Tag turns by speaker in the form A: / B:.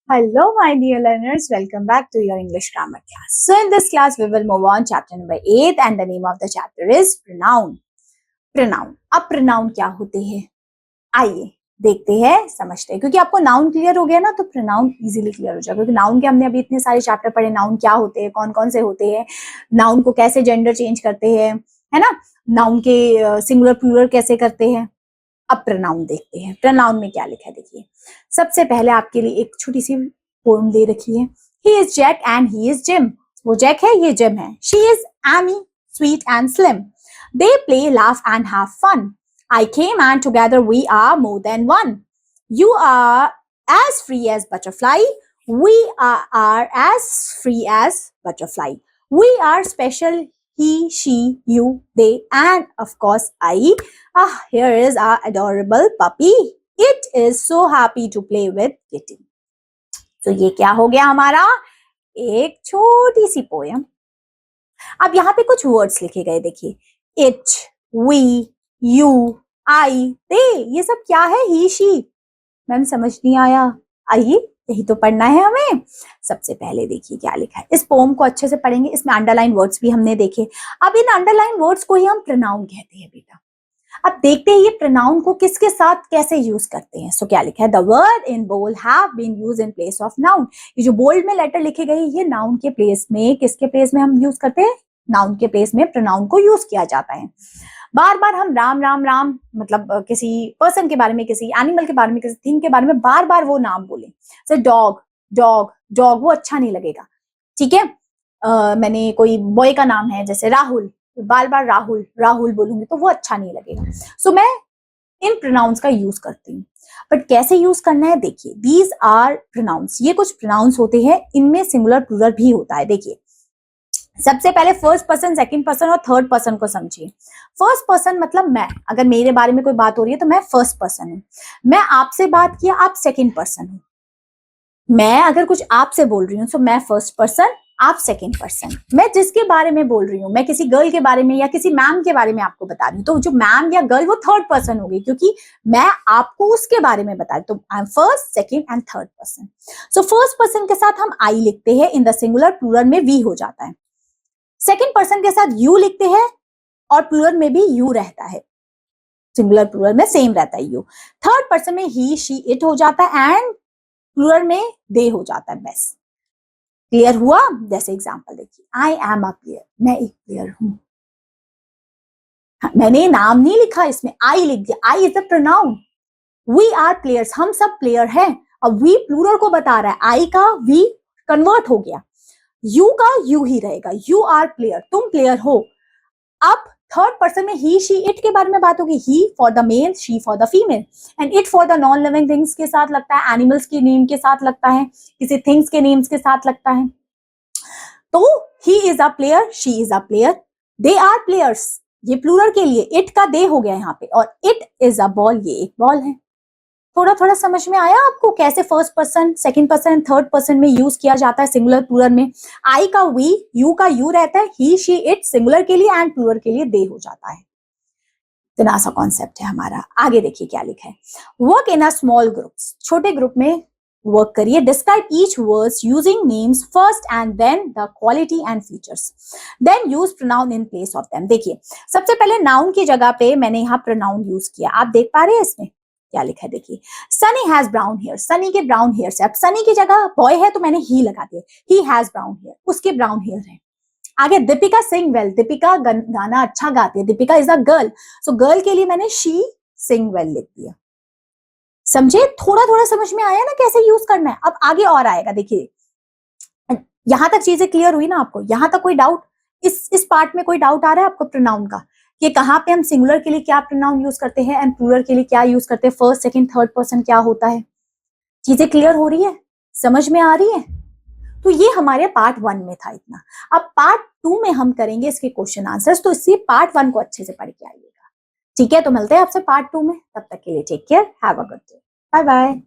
A: Hello, my dear learners. Welcome back to your English grammar class. So, in this class, we will move on chapter number 8, and the name of the chapter is pronoun. Pronoun. अब pronoun क्या होते हैं? आइए देखते हैं, समझते हैं. क्योंकि आपको नाउन क्लियर हो गया ना, तो प्रोनाउन इजीली क्लियर हो जाएगा. क्योंकि नाउन के हमने अभी इतने सारे चैप्टर पढ़े. नाउन क्या होते हैं, कौन कौन से होते हैं, नाउन को कैसे जेंडर चेंज करते हैं, है ना, नाउन के सिंगुलर प्लूरल कैसे करते हैं. अब प्रोनाउन देखते हैं. प्रोनाउन में क्या लिखा है देखिए. सबसे पहले आपके लिए एक छोटी सी पोएम दे रखी है. He is Jack and he is Jim. वो जैक है, ये जिम है. She is Amy, sweet and slim. They play, laugh and have fun. I came and together we are more than one. You are as free as butterfly. We are as free as butterfly. We are special. He, she, you, they, and of course I. Here is our adorable puppy. It is so happy to play with Kitty. तो ये क्या हो गया हमारा, एक छोटी सी poem. अब यहाँ पे कुछ वर्ड्स लिखे गए देखिए. It, we, you, I, they, ये सब क्या है. ही, शी. मैम समझ नहीं आया. आइए यही तो पढ़ना है हमें. सबसे पहले देखिए क्या लिखा है. इस पोम को अच्छे से पढ़ेंगे. इसमें अंडरलाइन वर्ड्स भी हमने देखे. अब इन अंडरलाइन वर्ड्स को ही हम प्रोनाउन कहते हैं बेटा. अब देखते हैं ये प्रोनाउन को किसके साथ कैसे यूज करते हैं. सो क्या लिखा है. The word in bold have been used in place of noun. ये जो बोल्ड में लेटर लिखे गए, ये नाउन के प्लेस में, किसके प्लेस में हम यूज करते हैं. नाउन के प्लेस में प्रोनाउन को यूज किया जाता है. बार बार हम राम राम राम, मतलब किसी पर्सन के बारे में, किसी एनिमल के बारे में, किसी थिंग के बारे में बार बार वो नाम बोले. जैसे डॉग डॉग डॉग, वो अच्छा नहीं लगेगा. ठीक है. मैंने कोई बॉय का नाम है जैसे राहुल, बार बार राहुल राहुल बोलूंगी तो वो अच्छा नहीं लगेगा. सो मैं इन प्रोनाउंस का यूज करती हूँ. बट कैसे यूज करना है देखिए. These are pronouns. ये कुछ प्रोनाउंस होते हैं, इनमें सिंगुलर प्लूरल भी होता है. देखिए सबसे पहले फर्स्ट पर्सन, सेकंड पर्सन और थर्ड पर्सन को समझिए. फर्स्ट पर्सन मतलब मैं. अगर मेरे बारे में कोई बात हो रही है तो मैं फर्स्ट पर्सन हूं. मैं आपसे बात किया, आप सेकंड पर्सन हो. मैं अगर कुछ आपसे बोल रही हूँ तो मैं फर्स्ट पर्सन, आप सेकंड पर्सन. मैं जिसके बारे में बोल रही हूँ, मैं किसी गर्ल के बारे में या किसी मैम के बारे में आपको बता रही हूँ, तो जो मैम या गर्ल वो थर्ड पर्सन होगी, क्योंकि मैं आपको उसके बारे में बता रही हूँ. तो I am first, second and third person. So first person के साथ हम आई लिखते हैं. इन द सिंगुलर प्लूरल में वी हो जाता है. सेकेंड पर्सन के साथ यू लिखते हैं और प्लूरल में भी यू रहता है. सिंगुलर प्लूरल में सेम रहता है यू. थर्ड पर्सन में ही, शी, इट हो जाता है एंड प्लूरल में दे हो जाता है. बस क्लियर हुआ. जैसे एग्जांपल देखिए. I am a player. मैं एक प्लेयर हूं. मैंने नाम नहीं लिखा, इसमें आई लिख दिया. I is the pronoun. We are players. हम सब प्लेयर हैं. अब वी प्लूरल को बता रहा है. आई का वी कन्वर्ट हो गया. यू का यू ही रहेगा. You are player. तुम प्लेयर हो. अब थर्ड पर्सन में ही, शी, इट के बारे में बात होगी. He for the male, she for the female, and it for the non living things के साथ लगता है. एनिमल्स के नेम के साथ लगता है. किसी थिंग्स के नेम्स के साथ लगता है. तो he is a player, she is a player, they are players. ये प्लूरल के लिए इट का दे हो गया यहाँ पे. और इट इज अ बॉल. ये एक बॉल है. थोड़ा थोड़ा समझ में आया आपको कैसे first person, second person and third person में यूज किया जाता है सिंगुलर प्लूरल में. आई का वी, यू का यू रहता है. ही, शी, इट सिंगुलर के लिए एंड प्लूरल के लिए दे हो जाता है. इतना सा कॉन्सेप्ट है हमारा. आगे देखिए क्या लिखा है. Work in a small groups. छोटे ग्रुप में वर्क करिए. Describe each words using names first and then the quality and features. Then use pronoun in place of them. देखिए सबसे पहले नाउन की जगह पे मैंने यहाँ प्रोनाउन यूज किया. आप देख पा रहे हैं इसमें क्या लिखा है देखिए. Sunny has brown hair. Sunny के ब्राउन हेयर से, अब सनी की जगह बॉय है तो मैंने ही लगा दिया. He has brown hair. उसके ब्राउन हेयर है. आगे दीपिका सिंग वेल. दीपिका गाना अच्छा गाती है. Deepika is a girl. So girl के लिए मैंने शी सिंग वेल लिख दिया. समझे. थोड़ा थोड़ा समझ में आया ना कैसे यूज करना है. अब आगे और आएगा. देखिए यहां तक चीजें क्लियर हुई ना आपको. यहां तक कोई डाउट, इस पार्ट में कोई डाउट आ रहा है आपको प्रोनाउन का, कि कहाँ पे हम सिंगुलर के लिए क्या प्रोनाउन यूज करते हैं एंड प्लूरल के लिए क्या यूज करते हैं, फर्स्ट, सेकंड, थर्ड पर्सन क्या होता है. चीजें क्लियर हो रही है, समझ में आ रही है. तो ये हमारे पार्ट 1 में था इतना. अब पार्ट 2 में हम करेंगे इसके क्वेश्चन आंसर्स. तो इससे पार्ट 1 को अच्छे से पढ़ के आइएगा. ठीक है. तो मिलते हैं आपसे पार्ट 2 में. तब तक के लिए take care. Have a good day. Bye bye.